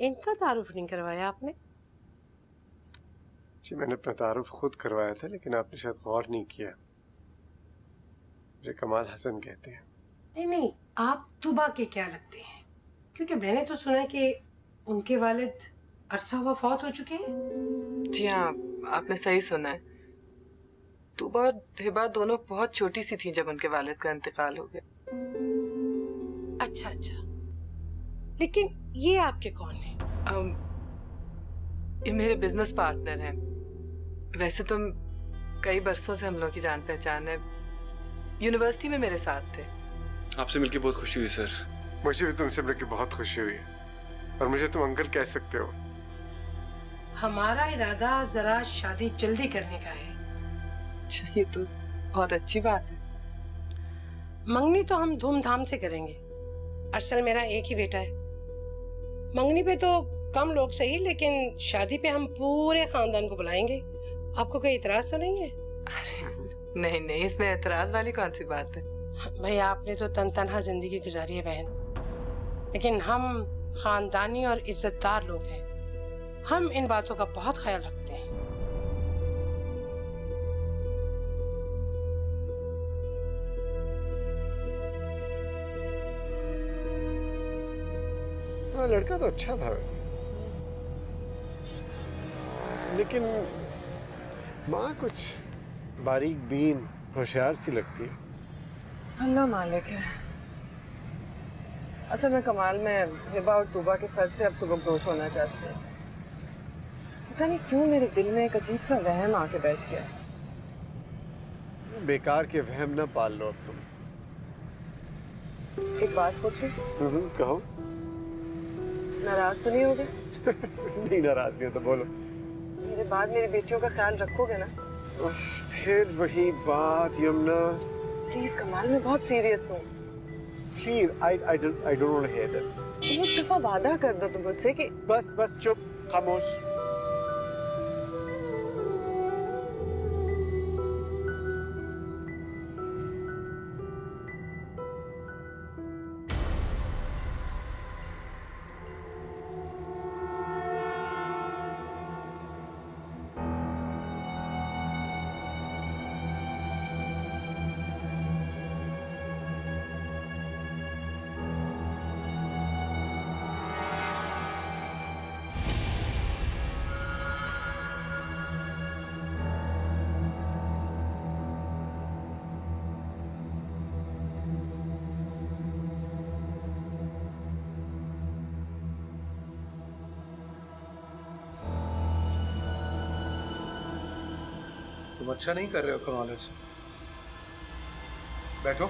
इनका तारुफ नहीं करवाया आपने? जी मैंने अपना तारुफ खुद करवाया था, लेकिन आपने शायद गौर नहीं किया। मुझे कमाल हसन कहते हैं। नहीं नहीं, आप तुबा के क्या लगते हैं? क्योंकि मैंने तो सुना कि उनके वालिद अरसा हुआ फौत हो चुके हैं। जी हाँ, आपने सही सुना है। तुबा और हिबा दोनों बहुत छोटी सी थी जब उनके वालिद का इंतकाल हो गया। अच्छा अच्छा, लेकिन ये आपके कौन है? ये मेरे बिजनेस पार्टनर हैं। वैसे तो कई बरसों से हम लोग की जान पहचान है। यूनिवर्सिटी में मेरे साथ थे। आपसे मिलकर बहुत खुशी हुई सर। मुझे भी तुमसे मिलकर बहुत खुशी हुई है, और मुझे तुम अंकल कह सकते हो। हमारा इरादा जरा शादी जल्दी करने का है। अच्छा, ये तो बहुत अच्छी बात है। मंगनी तो हम धूमधाम से करेंगे। अरसल मेरा एक ही बेटा है। मंगनी पे तो कम लोग सही, लेकिन शादी पे हम पूरे खानदान को बुलाएंगे। आपको कोई इतराज तो नहीं है? नहीं नहीं, इसमें एतराज वाली कौन सी बात है? भाई आपने तो तनहा जिंदगी गुजारी है बहन, लेकिन हम खानदानी और इज्जतदार लोग हैं। हम इन बातों का बहुत ख्याल रखते हैं। हाँ, लड़का तो अच्छा था वैसे, लेकिन माँ कुछ बारीक बीन होशियार सी लगती है। अल्लाह मालिक है। असल में कमाल में हिबा और तूबा के फर्ज से अब सुबकदोश होना चाहते हैं। पता नहीं क्यों मेरे दिल में एक अजीब सा वहम आके बैठ गया। बेकार के वहम ना पाल लो अब तुम। एक बात पूछूं? कहो। नाराज तो नहीं होगे? नहीं, नाराज नहीं हो तो बोलो। मेरे बाद मेरी बेटियों का ख्याल रखोगे ना? फिर वही बात यमुना। प्लीज कमाल, मैं बहुत सीरियस हूँ। Please, I don't want to hear this. एक दफा वादा कर दो तुम मुझसे कि बस चुप, खामोश। तुम अच्छा नहीं कर रहे हो कमाल से। बैठो।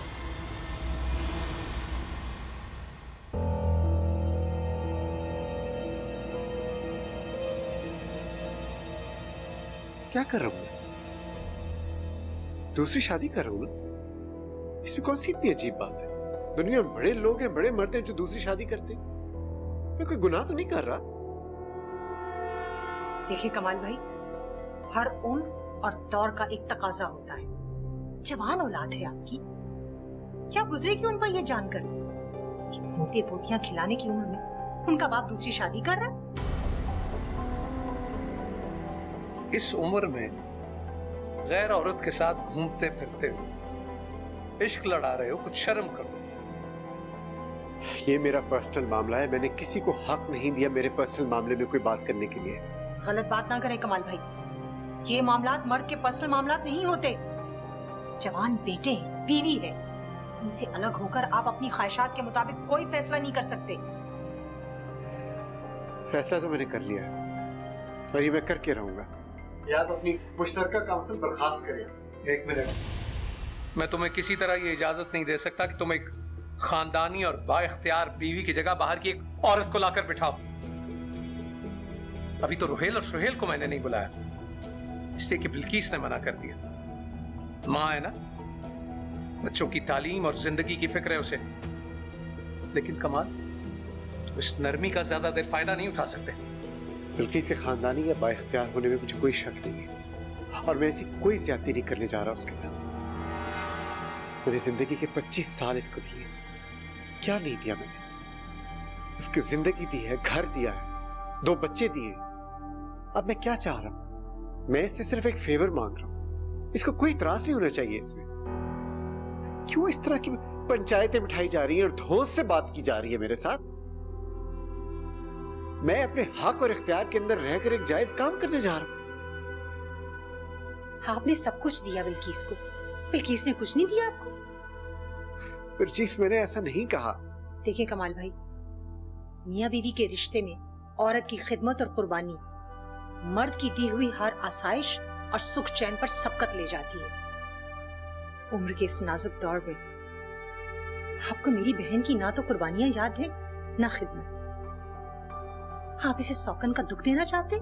क्या कर रहा हूं मैं? दूसरी शादी कर रहा हूं ना? इसमें कौन सी इतनी अजीब बात है? दुनिया में बड़े लोग हैं, बड़े मर्द हैं जो दूसरी शादी करते। मैं कोई गुनाह तो नहीं कर रहा। देखिए कमाल भाई, हर उम्र और दौर का एक तकाजा होता है। जवान औलाद है आपकी, क्या गुजरेगी उन पर यह जानकर कि पोते पोतियां खिलाने की उम्र में उनका बाप दूसरी शादी कर रहा है? इस उम्र में गैर औरत के साथ घूमते फिरते हो, इश्क लड़ा रहे हो, कुछ शर्म करो। ये मेरा पर्सनल मामला है। मैंने किसी को हक नहीं दिया मेरे पर्सनल मामले में कोई बात करने के लिए। गलत बात ना करें कमाल भाई, ये मामलात मर्द के पर्सनल मामलात नहीं होते। जवान बेटे हैं, बीवी है, इनसे अलग होकर आप अपनी ख्वाहिशात के मुताबिक कोई फैसला नहीं कर सकते। फैसला तो मैंने कर लिया है और ये मैं करके रहूंगा। याद अपनी मुश्तरका काउंसिल बर्खास्त करें। एक मिनट, मैं तुम्हें किसी तरह ये इजाजत नहीं दे सकता कि तुम एक खानदानी और बाइख्तियार बीवी की जगह बाहर की एक औरत को लाकर बिठाओ। अभी तो रुहेल और सुहेल को मैंने नहीं बुलाया, इसलिए कि बिल्कीस ने मना कर दिया। माँ है ना, बच्चों की तालीम और जिंदगी की फिक्र है उसे। लेकिन कमाल, तो इस नरमी का ज्यादा देर फायदा नहीं उठा सकते। बिल्कीस के खानदानी या बाइख्तियार होने में मुझे कोई शक नहीं है, और मैं ऐसी कोई ज्यादती नहीं करने जा रहा उसके साथ। मेरी जिंदगी के 25 साल इसको दिए, क्या नहीं दिया मैंने? उसकी जिंदगी दी है, घर दिया है, 2 बच्चे दिए। अब मैं क्या चाह रहा हूं? मैं इससे सिर्फ एक फेवर मांग रहा हूं। इसको कोई इतराज नहीं होना चाहिए इसमें। क्यों इस तरह की पंचायतें बिठाई जा रही हैं और धोस से बात की जा रही है मेरे साथ? मैं अपने हक और इख्तियार के अंदर रहकर एक जायज काम करने जा रहा हूं। आपने सब कुछ दिया बिल्किस को, बिल्किस ने कुछ नहीं दिया आपको। बिल्किस, मैंने ऐसा नहीं कहा। देखिए कमाल भाई, मियां बीवी के रिश्ते में औरत की खिदमत और कुर्बानी मर्द की दी हुई हर आसाइश और सुख चैन पर सबकत ले जाती है। उम्र के इस नाजुक दौर में आपको मेरी बहन की ना तो कुर्बानियां याद है ना खिदमत। आप इसे सौकन का दुख देना चाहते?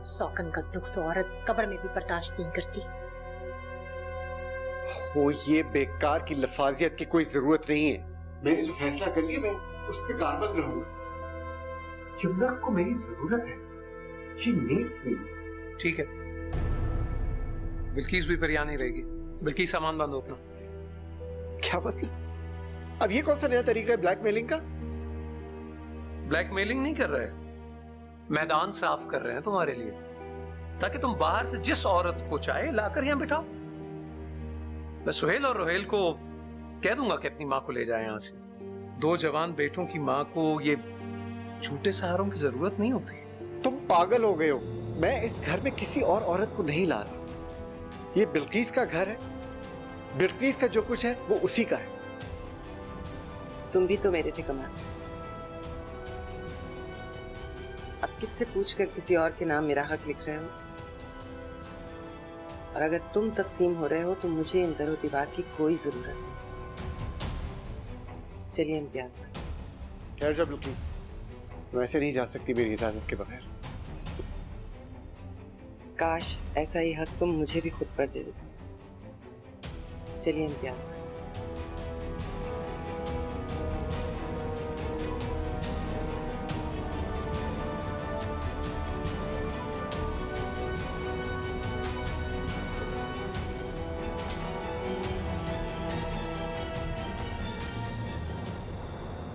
सौकन का दुख तो औरत कब्र में भी बर्दाश्त नहीं करती। हो, ये बेकार की लफाजियत की कोई जरूरत नहीं है। मैंने जो फैसला कर लिया, मैं उस पर कारबंद रहूंगा। यमुना को मेरी जरूरत है। She needs me. ठीक है, बिल्किस भी फिर यहाँ नहीं रहेगी। बिल्किस सामान बांधो अपना। क्या मतलब? अब ये कौन सा नया तरीका है ब्लैकमेलिंग का? ब्लैकमेलिंग नहीं कर रहे, मैदान साफ कर रहे हैं तुम्हारे लिए, ताकि तुम बाहर से जिस औरत को चाहे लाकर यहां बिठाओ। मैं सुहेल और रोहेल को कह दूंगा कि अपनी मां को ले जाए यहां से। 2 जवान बेटों की मां को ये झूठे सहारों की जरूरत नहीं होती। तुम पागल हो गए हो। मैं इस घर में किसी और औरत को नहीं ला रहा। ये बिल्किस का घर है। बिल्किस का जो कुछ है वो उसी का है। तुम भी तो मेरे थे कमाल। अब किससे पूछकर किसी और के नाम मेरा हक लिख रहे हो? और अगर तुम तकसीम हो रहे हो तो मुझे इन दरो दीवार की कोई जरूरत नहीं। चलिए इम्तियाज भाई। ठहर जा बिल्किस, वैसे नहीं जा सकती मेरी इजाजत के बगैर। काश ऐसा ही हक तुम मुझे भी खुद पर दे देते। चलिए इम्तियाज भाई।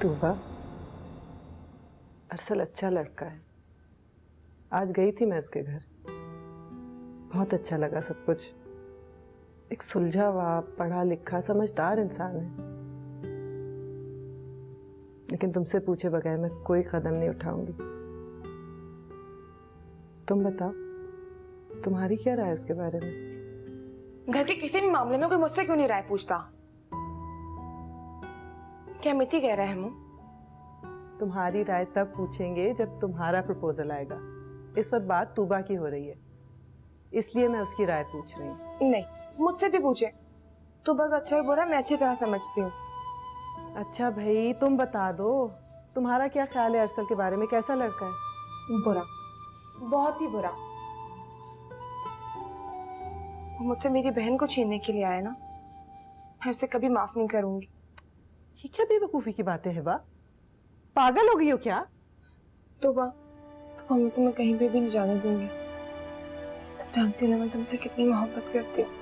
तूबा, अरसल अच्छा लड़का है। आज गई थी मैं उसके घर, बहुत अच्छा लगा सब कुछ। एक सुलझा हुआ, पढ़ा लिखा, समझदार इंसान है। लेकिन तुमसे पूछे बगैर मैं कोई कदम नहीं उठाऊंगी। तुम बताओ, तुम्हारी क्या राय है उसके बारे में? घर के किसी भी मामले में कोई मुझसे क्यों नहीं राय पूछता? क्या मिति कह रहा है हम? तुम्हारी राय तब पूछेंगे जब तुम्हारा प्रपोजल आएगा। इस वक्त बात तूबा की हो रही है, इसलिए मैं उसकी राय पूछ रही हूँ। नहीं, मुझसे भी पूछे तो बस अच्छा ही बुरा मैं अच्छी तरह समझती हूँ। अच्छा भाई, तुम बता दो, तुम्हारा क्या ख्याल है अरसल के बारे में? कैसा लड़का है? बुरा, बहुत ही बुरा। वो मुझसे मेरी बहन को छीनने के लिए आया ना, मैं उसे कभी माफ नहीं करूंगी। ये क्या बेवकूफी की बातें हैं? बा पागल हो गई हो क्या? तो मैं तुम्हें कहीं पे भी नहीं जाने दूंगी। जानती ना मैं तुमसे कितनी मोहब्बत करती हूँ।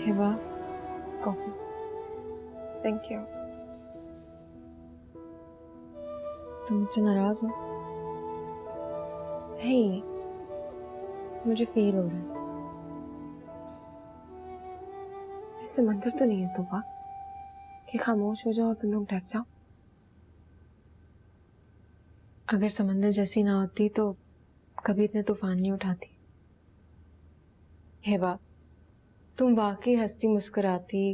हिबा, कॉफी। Thank you. तुम मुझसे नाराज हो? नहीं, मुझे फील हो रहा है। समंदर तो नहीं है तोबा कि खामोश हो जाओ और तुम लोग डर जाओ। अगर समंदर जैसी ना होती तो कभी इतने तूफान नहीं उठाती। हिबा, तुम वाकई हंसती मुस्कुराती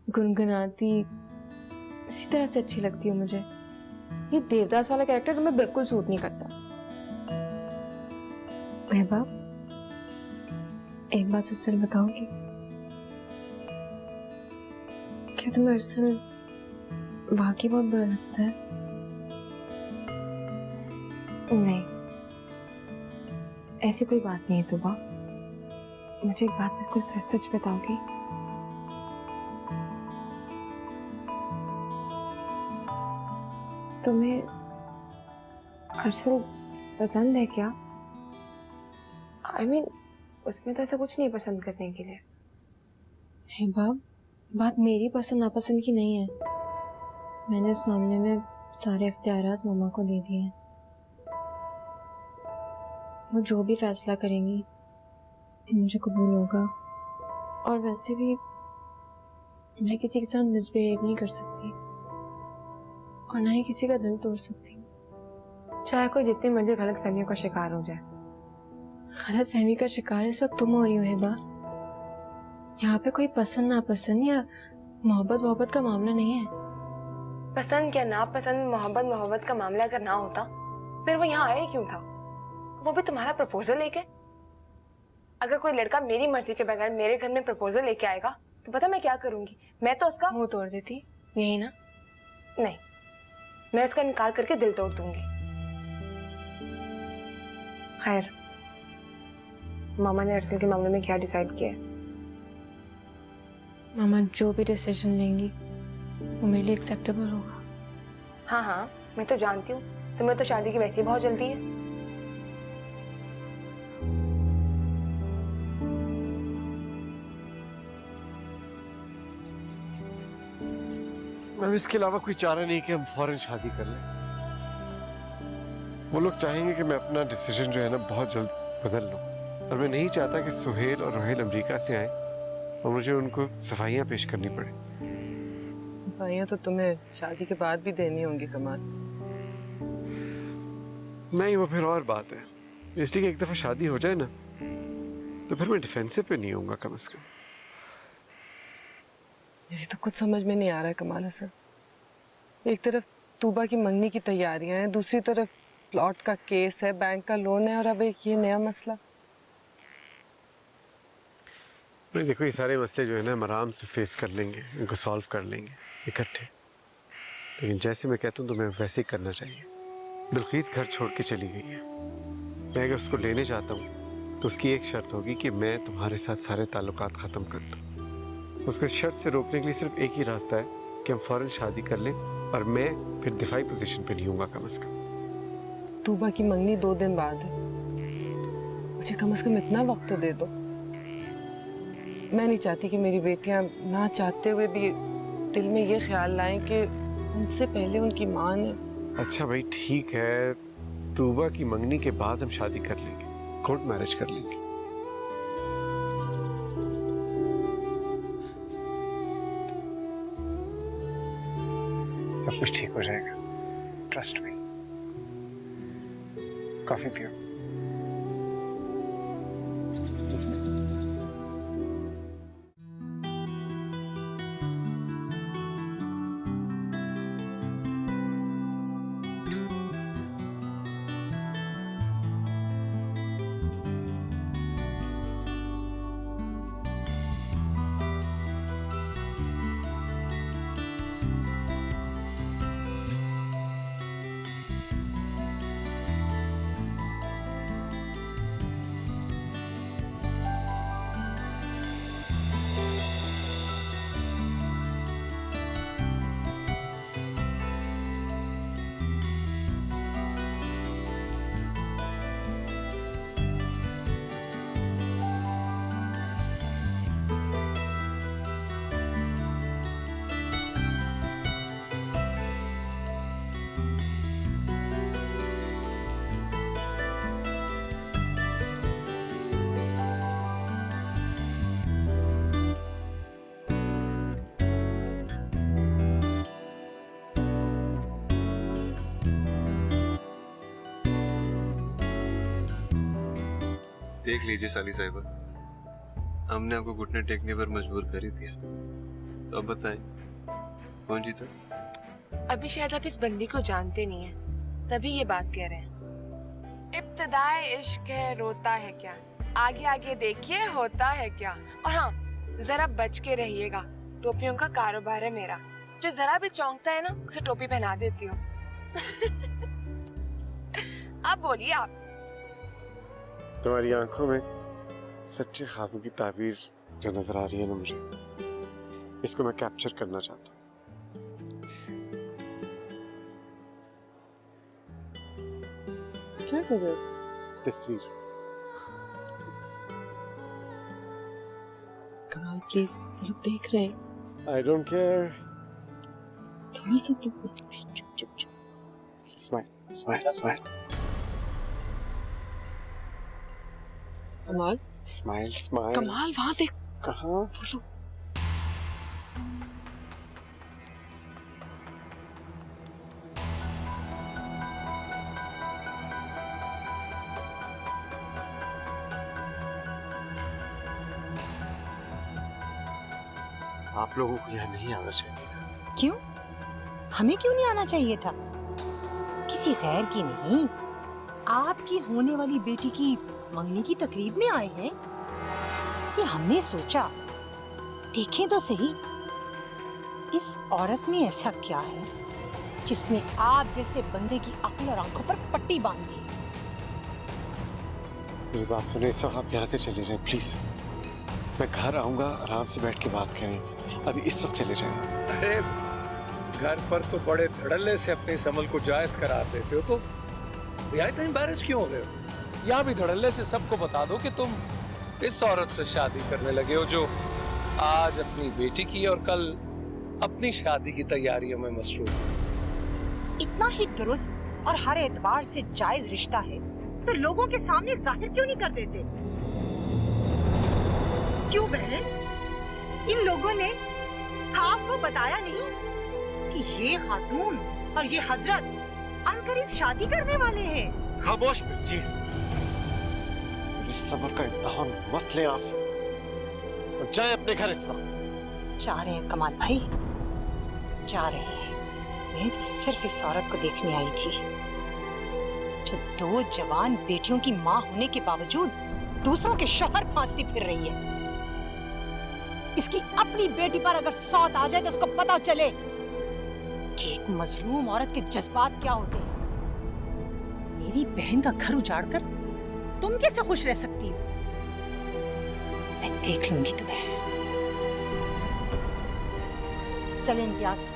गुनगुनाती इसी तरह से अच्छी लगती हो मुझे। ये देवदास वाला कैरेक्टर तुम्हें बिल्कुल सूट नहीं करता। हिबा, एक बात सच बताओगी? क्या तुम्हें अरसल वाकई बहुत बुरा लगता है? नहीं, ऐसी कोई बात नहीं है तोबा। मुझे एक बात बिल्कुल सच सच बताओगी? तुम्हें अरसल पसंद है क्या? I mean, उसमें तो ऐसा कुछ नहीं पसंद करने के लिए। हे बाब, बात मेरी पसंद नापसंद की नहीं है। मैंने इस मामले में सारे इख्तियारात मम्मा को दे दिए हैं। वो जो भी फैसला करेंगी मुझे कबूल होगा। और वैसे भी मैं किसी के साथ मिसबिहेव नहीं कर सकती और ना ही किसी का दिल तोड़ सकती, चाहे कोई जितनी मर्जी गलत फहमियों का शिकार हो जाए। गलत फहमी का शिकार इस वक्त तुम हो रही हो हिबा। यहाँ पे कोई पसंद नापसंद या मोहब्बत का मामला नहीं है। पसंद क्या नापसंद मोहब्बत का मामला अगर ना होता फिर वो यहाँ आया ही क्यों था? वो भी तुम्हारा प्रपोजल लेके। अगर कोई लड़का मेरी मर्जी के बगैर मेरे घर में प्रपोजल लेके आएगा तो पता मैं क्या करूंगी? मैं तो उसका मुंह तोड़ देती। यही ना? नहीं, मैं उसका इनकार करके दिल तोड़ दूंगी। खैर, मामा ने अरसल के मामले में क्या डिसाइड किया है? मामा जो भी डिसीजन लेंगी वो मेरे लिए एक्सेप्टेबल होगा। हाँ हाँ, मैं तो जानती हूँ, तुम्हें तो शादी की वैसे ही बहुत जल्दी है। अब इसके अलावा कोई चारा नहीं कि हम फौरन शादी कर लें। वो लोग चाहेंगे कि मैं अपना डिसीजन जो है ना बहुत जल्द बदल लूं, और मैं नहीं चाहता कि सुहेल और रोहेल अमेरिका से आए और मुझे उनको सफाइयाँ पेश करनी पड़े। सफाइयाँ तो तुम्हें शादी के बाद भी देनी होंगी कमाल। नहीं, वो फिर और बात है। इसलिए कि एक दफा शादी हो जाए ना तो फिर मैं डिफेंसिव पे नहीं होऊंगा कम से कम। मेरी तो कुछ समझ में नहीं आ रहा है कमाल हसन। एक तरफ तूबा की मंगनी की तैयारियां हैं, दूसरी तरफ प्लॉट का केस है, बैंक का लोन है, और अब एक ये नया मसला। नहीं देखो, ये सारे मसले जो है ना हम आराम से फेस कर लेंगे, इनको सॉल्व कर लेंगे इकट्ठे। लेकिन जैसे मैं कहता हूँ तुम्हें वैसे ही करना चाहिए। बिल्किस घर छोड़ के चली गई है। मैं अगर उसको लेने जाता हूँ तो उसकी एक शर्त होगी कि मैं तुम्हारे साथ सारे ताल्लुकात ख़त्म कर दूँ। उसको इस शर्त से रोकने के लिए सिर्फ एक ही रास्ता है कि हम फौरन शादी कर लें, और मैं फिर दिफाई पोजीशन पे नहीं हूँगा कम से कम। तूबा की मंगनी 2 दिन बाद है, मुझे कम से कम इतना वक्त तो दे दो। मैं नहीं चाहती कि मेरी बेटियां ना चाहते हुए भी दिल में ये ख्याल लाएं कि उनसे पहले उनकी माँ ने। अच्छा भाई ठीक है, तूबा की मंगनी के बाद हम शादी कर लेंगे, कोर्ट मैरिज कर लेंगे। सब कुछ ठीक हो जाएगा, ट्रस्ट मी। कॉफी पियो। देख लीजिए साली साहिबा, हमने आपको घुटने टेकने पर मजबूर कर ही दिया। तो अब बताएं कौन जीता? अभी शायद आप इस बंदी को जानते नहीं हैं, तभी ये बात कह रहे हैं। इब्तिदाए इश्क है, रोता है क्या, आगे आगे देखिए होता है क्या। और हाँ, जरा बच के रहिएगा, टोपियों का कारोबार है मेरा। जो जरा भी चौंकता है ना उसे टोपी पहना देती हूँ। अब बोलिए आप। तुम्हारी आंखों में सच्चे ख्वाबों की ताबीर जो नजर आ रही है ना मुझे, इसको मैं कैप्चर करना चाहता हूँ। कर रहे हो? तस्वीर। कमाल प्लीज, लोग देख रहे हैं। I don't care. थोड़ा सा तो चुप चुप चुप। स्माइल स्माइल स्माइल कमाल, स्माइल स्माइल। कमाल वहां देख। कहाँ? बोलो। आप लोगों को यहाँ नहीं आना चाहिए था। क्यों? हमें क्यों नहीं आना चाहिए था? किसी गैर की नहीं, आपकी होने वाली बेटी की मंगनी की तकरीब में आए हैं। ये हमने सोचा देखें तो सही, इस औरत में ऐसा क्या है जिसने आप जैसे बंदे की अक्ल और आंखों पर पट्टी बांध दी। मेरी बात सुने, इस वक्त आप यहाँ से चले जाएं प्लीज। मैं घर आऊंगा, आराम से बैठ के बात करेंगे। अभी इस वक्त चले जाएं। अरे घर पर तो बड़े धड़ल्ले से अपने इस अमल को जायज करार देते हो, तो यहाँ इतना एम्बैरेस क्यों हो रहे हो? यहाँ भी धड़ल्ले से सबको बता दो कि तुम इस औरत से शादी करने लगे हो जो आज अपनी बेटी की और कल अपनी शादी की तैयारियों में मसरूफ है। इतना ही दुरुस्त और हर एतबार से जायज रिश्ता है तो लोगों के सामने जाहिर क्यों नहीं कर देते? क्यों बहन, इन लोगों ने आपको बताया नहीं कि ये खातून और ये हजरत अनकरीब शादी करने वाले हैं? खामोश प्लीज। मेरे सब्र का इम्तिहान मत ले आप, और जाए अपने घर इस वक्त। जा रहे हैं कमाल भाई, जा रहे हैं। मैं तो सिर्फ इस औरत को देखने आई थी जो 2 जवान बेटियों की माँ होने के बावजूद दूसरों के शौहर फांसती फिर रही है। इसकी अपनी बेटी पर अगर सौत आ जाए तो उसको पता चले कि एक मजलूम औरत के जज्बात क्या होते हैं। मेरी बहन का घर उजाड़कर तुम कैसे खुश रह सकती हो? मैं देख लूंगी तुम्हें। चले इम्तियाज।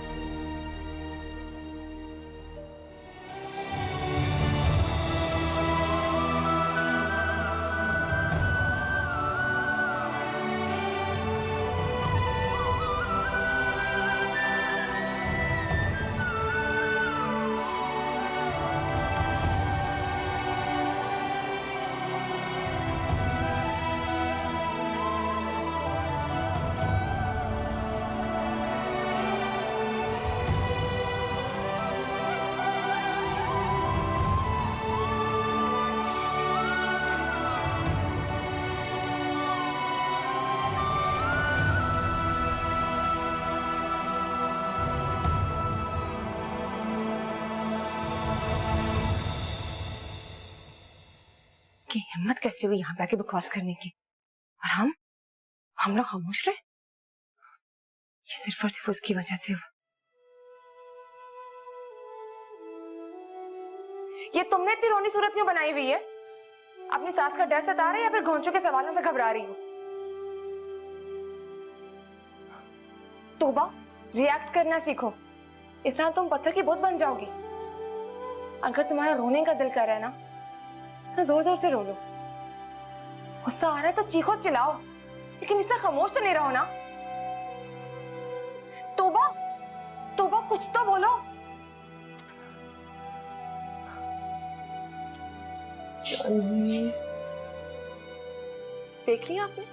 कि हिम्मत कैसे हुई यहाँ पे आके बकवास करने की, और हम लोग खामोश रहे। ये सिर्फ और सिर्फ उसकी वजह से हुआ। ये तुमने इतनी रोनी सूरत क्यों बनाई हुई है? अपनी सास का डर सता रही है या फिर घोंचों के सवालों से घबरा रही हो? तोबा, रिएक्ट करना सीखो, इस तरह तुम पत्थर की बोझ बन जाओगी। अगर तुम्हारा रोने का दिल कर रहा है ना तो जोर जोर से रो लो। गुस्सा आ रहा है तो चीखो चिल्लाओ, लेकिन इस तरह खामोश तो नहीं रहो ना। तोबा, तोबा कुछ तो बोलो। देख लिया आपने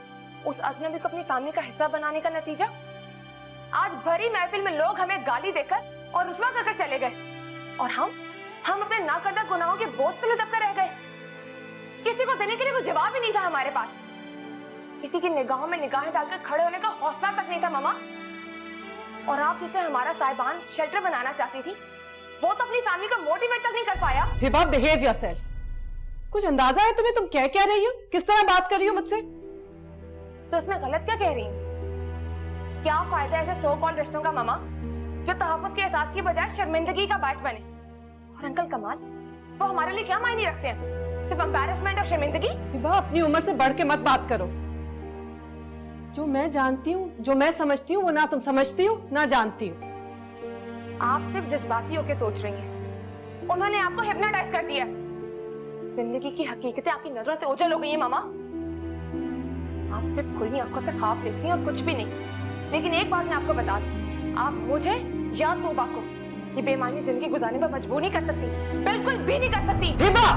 उस अजनबी को अपनी फैमिली का हिस्सा बनाने का नतीजा? आज भरी महफिल में लोग हमें गाली देकर और रुस्वा कर चले गए, और हम अपने ना करदा गुनाहों के बोझ पे लिपट कर रह गए। किसी को देने के लिए कोई जवाब ही नहीं था हमारे पास। किसी की निगाहों में निगाहें डालकर खड़े होने का हौसला तक नहीं था मामा। और आप जिसे हमारा साहिबान शेल्टर बनाना चाहती थी, वो तो अपनी फैमिली को मोटिवेट तक नहीं कर पाया। Hiba, behave yourself. कुछ अंदाजा है तुम्हें तुम क्या कह रही हो? किस तरह बात कर रही हो मुझसे? तो इसमें गलत क्या कह रही हूँ? क्या फायदा ऐसे सो कॉल्ड रिश्तों का मामा जो तहफ्फुज़ के एहसास की बजाय शर्मिंदगी का बायस बने? और अंकल कमाल, वो हमारे लिए क्या मायने रखते हैं? सिर्फ एम्बैरेसमेंट और शर्मिंदगी? हिबा, अपनी उम्र से बढ़ के मत बात करो। जो मैं जानती हूँ, जो मैं समझती हूँ, वो ना तुम समझती हो ना जानती हो। आप सिर्फ जज्बाती होके सोच रही हैं। उन्होंने आपको हिप्नोटाइज कर दिया। जिंदगी की हकीकतें आपकी नजरों से ओझल हो गई है मामा। आप सिर्फ खुली आंखों से ख्वाब देख रही हैं और कुछ भी नहीं। लेकिन एक बात मैं आपको बता दूं, आप मुझे या तोबा को ये बेईमानी जिंदगी गुजारने पर मजबूर नहीं कर सकती, बिल्कुल भी नहीं कर सकती। हिबा!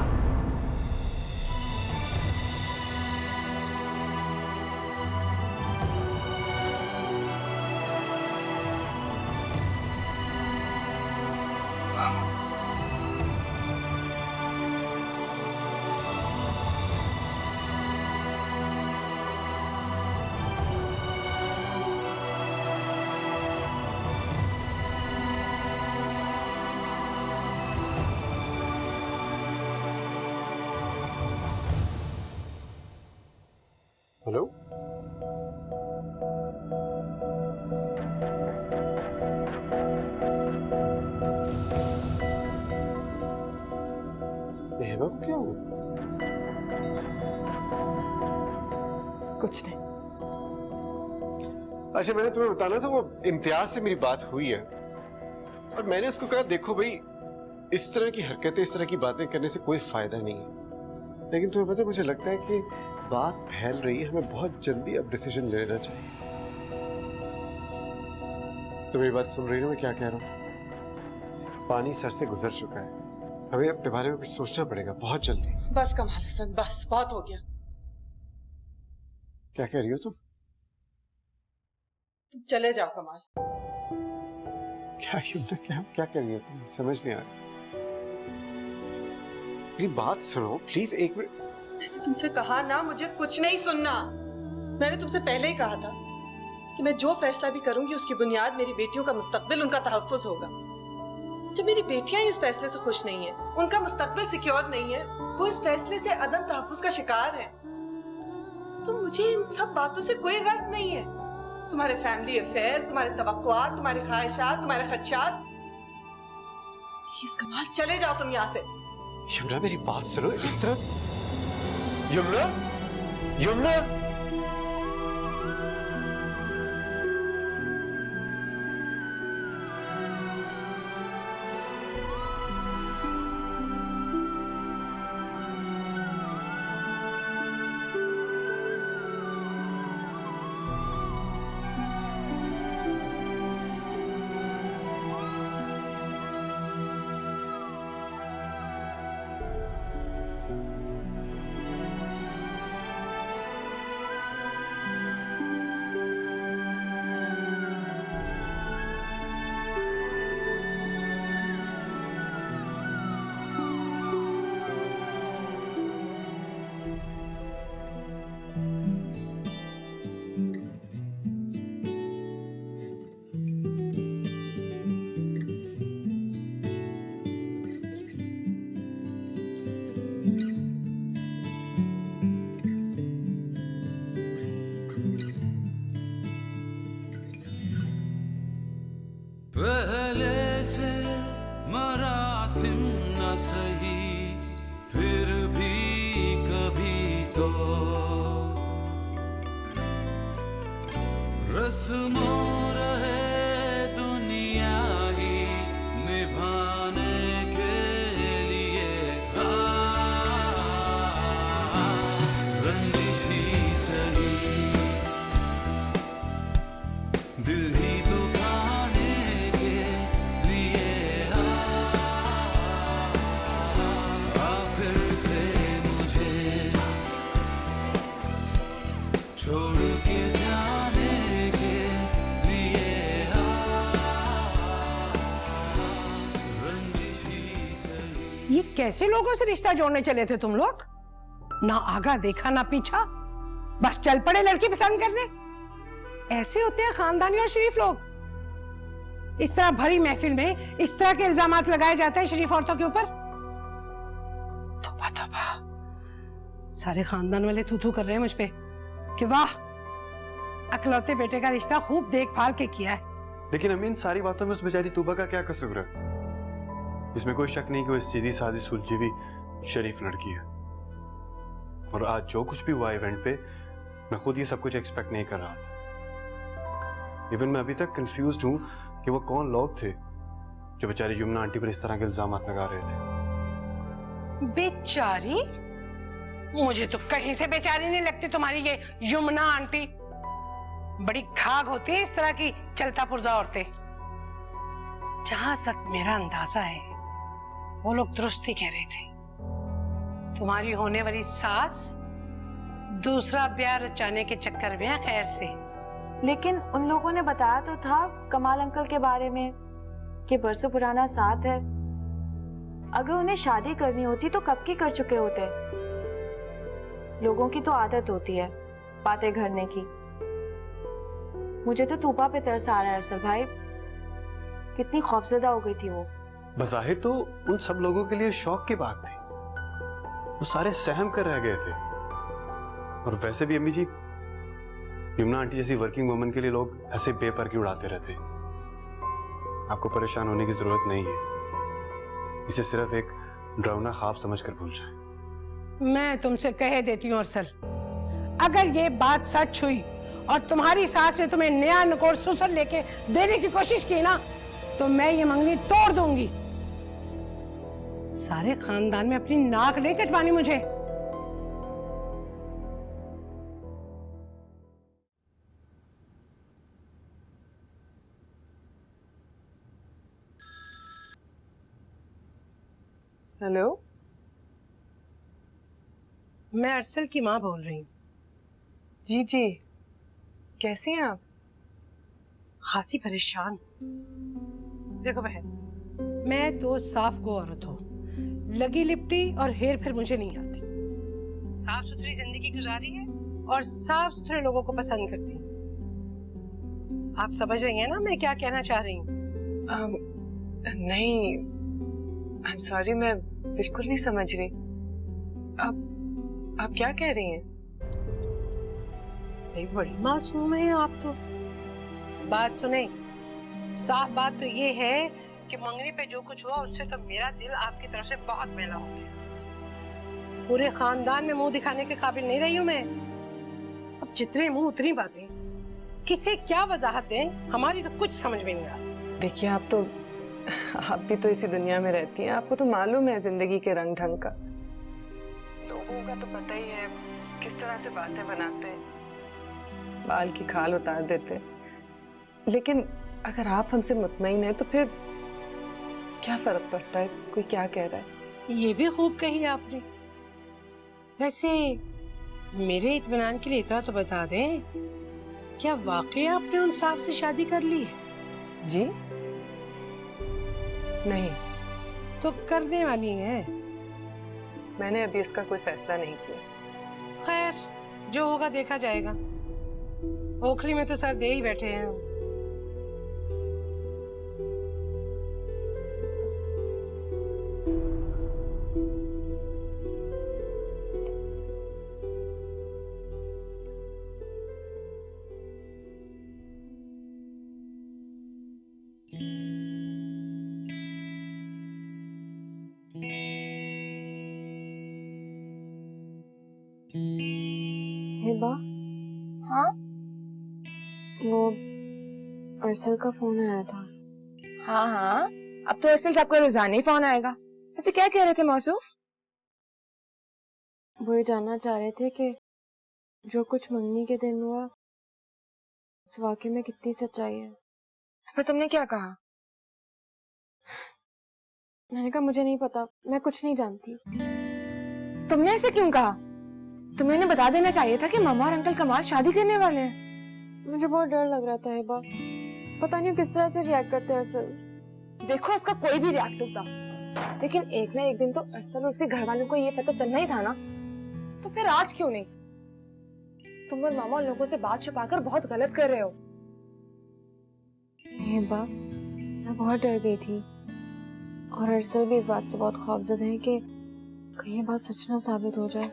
हेलो, हिबा को क्या हुआ? कुछ नहीं। अच्छा, मैंने तुम्हें बताना था, वो इम्तियाज से मेरी बात हुई है और मैंने उसको कहा देखो भाई, इस तरह की हरकतें, इस तरह की बातें करने से कोई फायदा नहीं है। लेकिन तुम्हें पता है, मुझे लगता है कि बात फैल रही है, हमें बहुत जल्दी अब डिसीजन लेना चाहिए। तो मेरी बात सुन रही हो मैं क्या कह रहा हूँ? पानी सर से गुजर चुका है, हमें अपने बारे में कुछ सोचना पड़ेगा बहुत जल्दी। बस कमाल हसन, बस बहुत हो गया। क्या कह रही हो तुम? तुम चले जाओ कमाल। क्या क्या कह रही हो तुम? समझ नहीं आ रही। मेरी बात सुनो प्लीज, एक मिनट। तुमसे कहा ना मुझे कुछ नहीं सुनना। मैंने तुमसे पहले ही कहा था कि मैं जो फैसला भी करूंगी उसकी बुनियाद मेरी बेटियों का मुस्तकबिल, उनका तहफ्फुज होगा। जब मेरी बेटियां इस फैसले से खुश नहीं है, उनका मुस्तकबिल सिक्योर नहीं है, वो इस फैसले से अदम तहफ्फुज का शिकार है, तो मुझे इन सब बातों से कोई गर्ज नहीं है। तुम्हारे फैमिली अफेयर्स, तुम्हारे तवक्कुआत, तुम्हारे ख्वाहिशात, तुम्हारे खदशात। प्लीज कमाल, चले जाओ तुम यहाँ से। यमुना मेरी बात सुनो, इस तरह। यमुना, यमुना, पहले से मरासिम न सही, फिर भी कभी तो रस्मों रहे दुनिया ही निभाने के लिए। रंजिश ही सही, दिल ही तो छोड़ के जाने के लिए रंजिश ही सही। ये कैसे लोगों से रिश्ता जोड़ने चले थे तुम लोग? ना आगा देखा ना पीछा, बस चल पड़े लड़की पसंद करने। ऐसे होते हैं खानदानी और शरीफ लोग। इस तरह भरी महफिल में इस तरह के इल्जामात लगाए जाते हैं शरीफ औरतों के ऊपर। तौबा तौबा, सारे खानदान वाले थू थू कर रहे हैं मुझ पे कि वाह, अकलौते बेटे का रिश्ता खूब देखभाल के किया है। लेकिन अम्मी, इन सारी बातों में उस बेचारी तूबा का क्या कसूर है? इसमें कोई शक नहीं कि वो सीधी सादी सुलझी हुई शरीफ लड़की है। और आज जो कुछ भी हुआ इवेंट पे, मैं खुद ये सब कुछ एक्सपेक्ट नहीं कर रहा था। इवन मैं अभी तक कंफ्यूज्ड हूं कि वो कौन लोग थे जो बेचारी यमुना आंटी पर इस तरह के इल्जाम लगा रहे थे। बेचारी? मुझे तो कहीं से बेचारी नहीं लगती तुम्हारी ये यमुना आंटी। बड़ी घाघ होती है इस तरह की चलता पुर्जा औरतें। जहां तक मेरा अंदाजा है वो लोग दुरुस्त ही कह रहे थे। तुम्हारी होने वाली सास दूसरा ब्याह रचाने के चक्कर में है खैर से। लेकिन उन लोगों ने बताया तो था कमाल अंकल के बारे में कि बरसों पुराना साथ है। अगर उन्हें शादी करनी होती तो कब की कर चुके होते। लोगों की तो आदत होती है बातें करने की। मुझे तो तूबा पे तरस आ रहा है अरसल भाई। कितनी खौफजदा हो गई थी वो। बज़ाहिर तो उन सब लोगों के लिए शौक की बात थी, वो सारे सहम कर रह गए थे। और वैसे भी अम्मी जी, यमुना आंटी जैसी वर्किंग वुमन के लिए लोग ऐसे बेपर की उड़ाते रहते। आपको परेशान होने की जरूरत नहीं है, इसे सिर्फ एक डरावना ख्वाब समझकर भूल जाए। मैं तुमसे कह देती हूँ अरसल, अगर ये बात सच हुई और तुम्हारी सास ने तुम्हें नया नकोर ससुर लेके देने की कोशिश की ना, तो मैं ये मंगनी तोड़ दूंगी। सारे खानदान में अपनी नाक नहीं कटवानी मुझे। हेलो, मैं अरसल की माँ बोल रही हूँ। जी जी, कैसी हैं आप? खासी परेशान। देखो बहन, मैं तो साफ गो औरत हूँ, लगी लिपटी और हेर फेर मुझे नहीं आती। साफ सुथरी जिंदगी गुजारी है और साफ सुथरे लोगों को पसंद करती हूँ। आप समझ रही हैं ना मैं क्या कहना चाह रही हूँ? नहीं, आई एम सॉरी, मैं बिल्कुल नहीं समझ रही। आप क्या कह रही हैं? एक बड़ी मासूम है आप तो। बात सुने, साफ बात तो ये है कि मंगनी पे जो कुछ हुआ उससे तो मेरा दिल आपकी तरफ से बहुत मैला हो गया। पूरे खानदान में मुंह दिखाने के काबिल नहीं रही हूं मैं। अब जितने मुंह उतनी बातें, किसे क्या वजाहत दें, हमारी तो कुछ समझ में नहीं आ रहा। देखिए, आप भी तो इसी दुनिया में रहती हैं, आपको तो मालूम है जिंदगी के रंग ढंग का। लोगों का तो पता ही है किस तरह से बातें बनाते हैं, बाल की खाल उतार देते। लेकिन अगर आप हमसे मुतमईन हैं तो फिर क्या फर्क पड़ता है कोई क्या कह रहा है। ये भी खूब कही आपने। वैसे मेरे इत्मीनान के लिए इतना तो बता दें, क्या वाकई आपने उन साहब से शादी कर ली है? जी नहीं, तो करने वाली हैं? मैंने अभी इसका कोई फैसला नहीं किया। खैर, जो होगा देखा जाएगा। ओखली में तो सर दे ही बैठे हैं हम। हिबा, हाँ वो अरसल का फोन आया था। हाँ हाँ, अब तो अरसल साहब का रोजाना ही फोन आएगा। ऐसे क्या कह रहे थे मौसूफ? वो ये जानना चाह रहे थे कि जो कुछ मंगनी के दिन हुआ उस वाकये में कितनी सच्चाई है। फिर तुमने क्या कहा? मैंने कहा मुझे नहीं पता, मैं कुछ नहीं जानती। तुमने ऐसे क्यों कहा? तुम्हें उन्हें बता देना चाहिए था कि मामा और अंकल कमाल शादी करने वाले हैं। मुझे बहुत डर लग रहा था हिबा, पता नहीं किस तरह से रिएक्ट करते हैं अरसल। देखो, उसका कोई भी रिएक्ट था, लेकिन एक ना एक दिन तो अरसल और उसके घर वालों को ये पता चलना ही था ना। तो फिर आज क्यों नहीं? तुम और मामा उन लोगों से बात छुपाकर बहुत गलत कर रहे हो। हिबा, मैं बहुत डर गई थी और अरसल भी इस बात से बहुत खौफजदा है कि कहीं ये बात सच ना साबित हो जाए।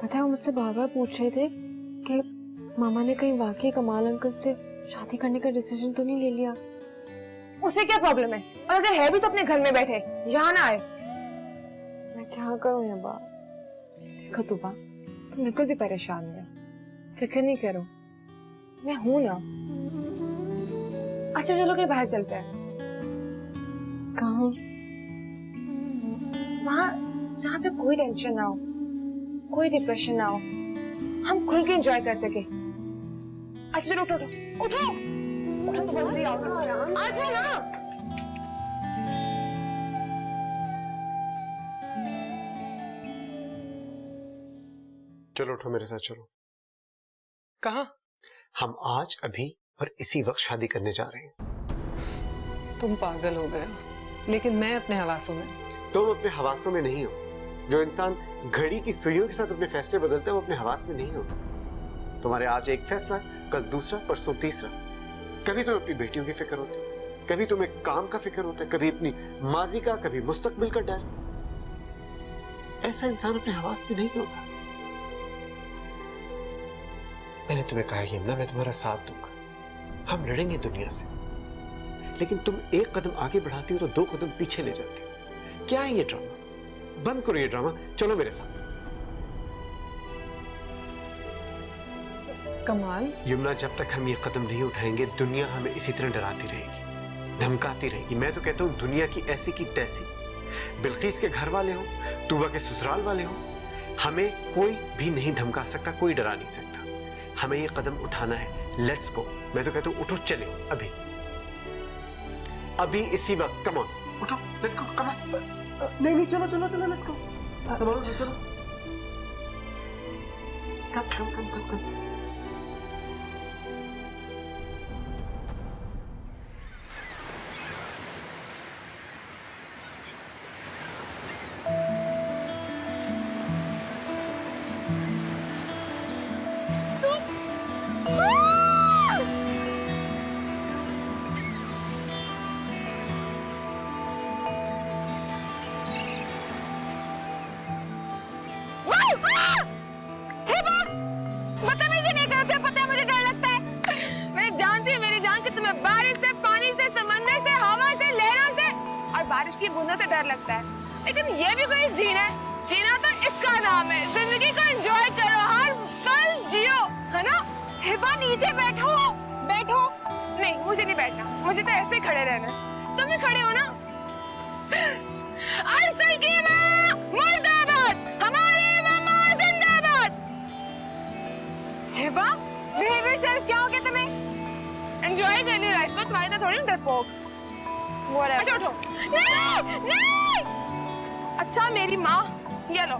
पता है, वो मुझसे बार बार पूछ रहे थे कि मामा ने कहीं वाकई कमाल अंकल से शादी करने का डिसीजन तो नहीं ले लिया। उसे क्या प्रॉब्लम है? और अगर है भी तो अपने घर में बैठे, यहाँ ना आए। मैं क्या करूं हिबा? देखो तूबा, तुम बिल्कुल भी परेशान नहीं, फिक्र नहीं करो, मैं हूं ना। अच्छा चलो कहीं बाहर चलते हैं। कहाँ? वहाँ जहाँ पे कोई टेंशन ना हो, कोई डिप्रेशन ना हो, हम खुल के एंजॉय कर सके। अच्छा चलो उठो उठो उठो उठो, तो बस नहीं आओ ना, आ जाओ ना। चलो उठो, मेरे साथ चलो। कहाँ? हम आज अभी और इसी वक्त शादी करने जा रहे हैं। तुम पागल हो गए हो। लेकिन मैं अपने हवासों में। तुम अपने हवासों में नहीं हो। जो इंसान घड़ी की सुइयों के साथ अपने फैसले बदलता है वो अपने हवास में नहीं होता। तुम्हारे आज एक फैसला, कल दूसरा, परसों तीसरा। कभी तुम्हें अपनी बेटियों की फिक्र होती, कभी तुम्हें काम का फिक्र होता है, कभी अपनी माजी का, कभी मुस्तकबिल का डर। ऐसा इंसान अपने हवास में नहीं होता। मैंने तुम्हें कहा यमुना, मैं तुम्हारा साथ दूंगा, हम लड़ेंगे दुनिया से। लेकिन तुम एक कदम आगे बढ़ाती हो तो दो कदम पीछे ले जाती हो। क्या है ये ड्रामा? बंद करो ये ड्रामा, चलो मेरे साथ। कमाल, यमुना, जब तक हम ये कदम नहीं उठाएंगे दुनिया हमें इसी तरह डराती रहेगी, धमकाती रहेगी। मैं तो कहता हूं दुनिया की ऐसी की तैसी, बिल्किस के घर वाले हो, तूबा के ससुराल वाले हो, हमें कोई भी नहीं धमका सकता, कोई डरा नहीं सकता। हमें ये कदम उठाना है। Let's go. मैं तो कहता हूं उठो, चले अभी अभी इसी वक्त। कम ऑन, उठो, लेट्स गो, कम ऑन। नहीं, चलो चलो चलो, लेट्स गो। संभालो से, चलो। कम। बदतमीजी नहीं करते, पता है मुझे डर लगता है। मैं जानती हूँ मेरी जान कि तुम्हें बारिश से, पानी से, समंदर से, हवा से, लहरों से और बारिश की बूंदों से डर लगता है। लेकिन ये भी कोई जीना है। जीना तो इसका नाम है। जिंदगी को एंजॉय करो, हर पल जियो, है ना? हिबा नीचे बैठो। नहीं, मुझे नहीं बैठना, मुझे तो ऐसे खड़े रहना है। तुम भी खड़े हो ना? अरसल की माँ मुर्दाबाद, हमारे मामा जिंदाबाद। हिबा, बिहेवियर सेल्फ क्या हो गया तुम्हें? एंजॉय करनी लाइफ को, तुम्हारी तो थोड़ी ना डरपोक। अच्छा उठो। नहीं। अच्छा मेरी माँ, ये लो।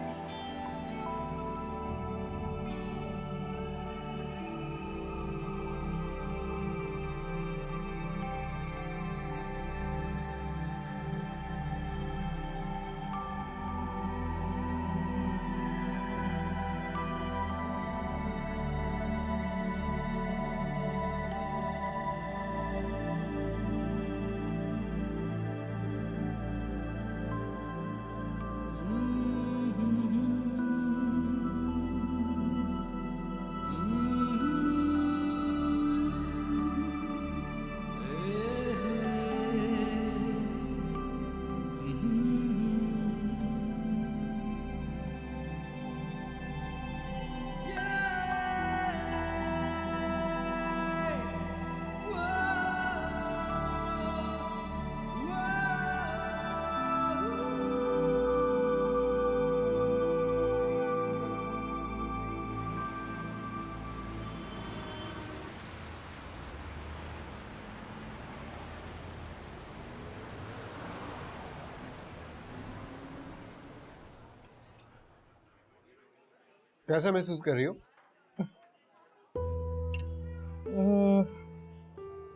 कैसा महसूस कर रही हो?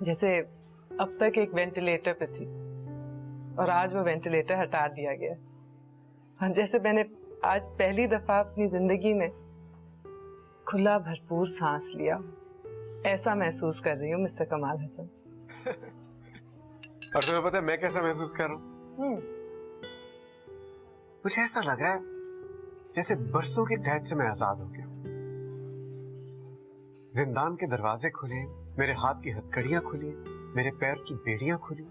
जैसे अब तक एक वेंटिलेटर पे थी और आज वो वेंटिलेटर हटा दिया गया। और जैसे मैंने आज पहली दफा अपनी जिंदगी में खुला भरपूर सांस लिया, ऐसा महसूस कर रही हूँ मिस्टर कमाल हसन। और तुम्हें पता है मैं कैसा महसूस कर रहा हूँ? मुझे ऐसा लग रहा है जैसे बरसों के कैद से मैं आजाद हो गया। जिंदान के दरवाजे खुले, मेरे हाथ की हथकड़ियां खुली, मेरे पैर की बेड़ियां खुली।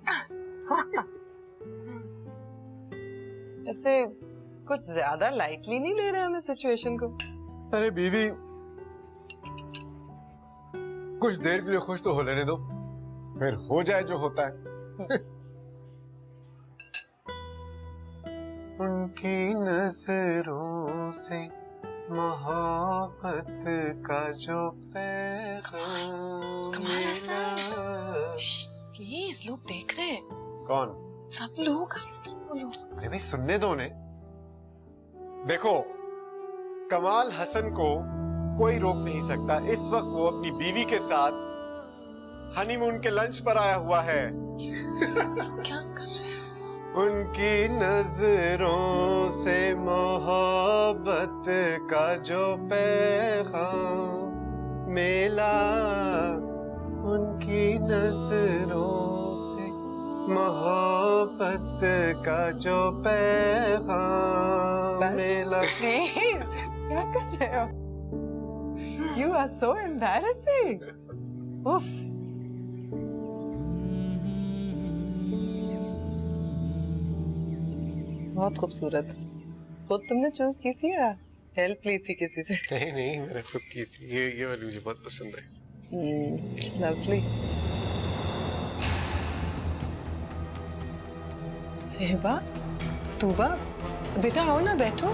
ऐसे कुछ ज्यादा लाइटली नहीं ले रहे हमें सिचुएशन को। अरे बीवी, कुछ देर के लिए खुश तो हो लेने दो, फिर हो जाए जो होता है। उनकी नजरों से मोहब्बत का जो पैगाम मिला। प्लीज, लोग देख रहे हैं। कौन? सब लोग। आहिस्ता बोलो। अरे भाई सुनने दो ने। देखो, कमाल हसन को कोई रोक नहीं सकता। इस वक्त वो अपनी बीवी के साथ हनीमून के लंच पर आया हुआ है। क्या कर रहे हो? उनकी नजरों से मोहब्बत का जो पैगाम मिला, उनकी नजरों से मोहब्बत का जो पैगाम मिला। प्लीज, क्या कर रहे हो? You are so embarrassing. उफ। बहुत खूबसूरत। खुद तुमने चूज की थी या हेल्प ली थी किसी से? नहीं नहीं, मैंने खुद की थी। ये वाली मुझे बहुत पसंद है। लवली। हेबा, तूबा, बेटा आओ ना, बैठो।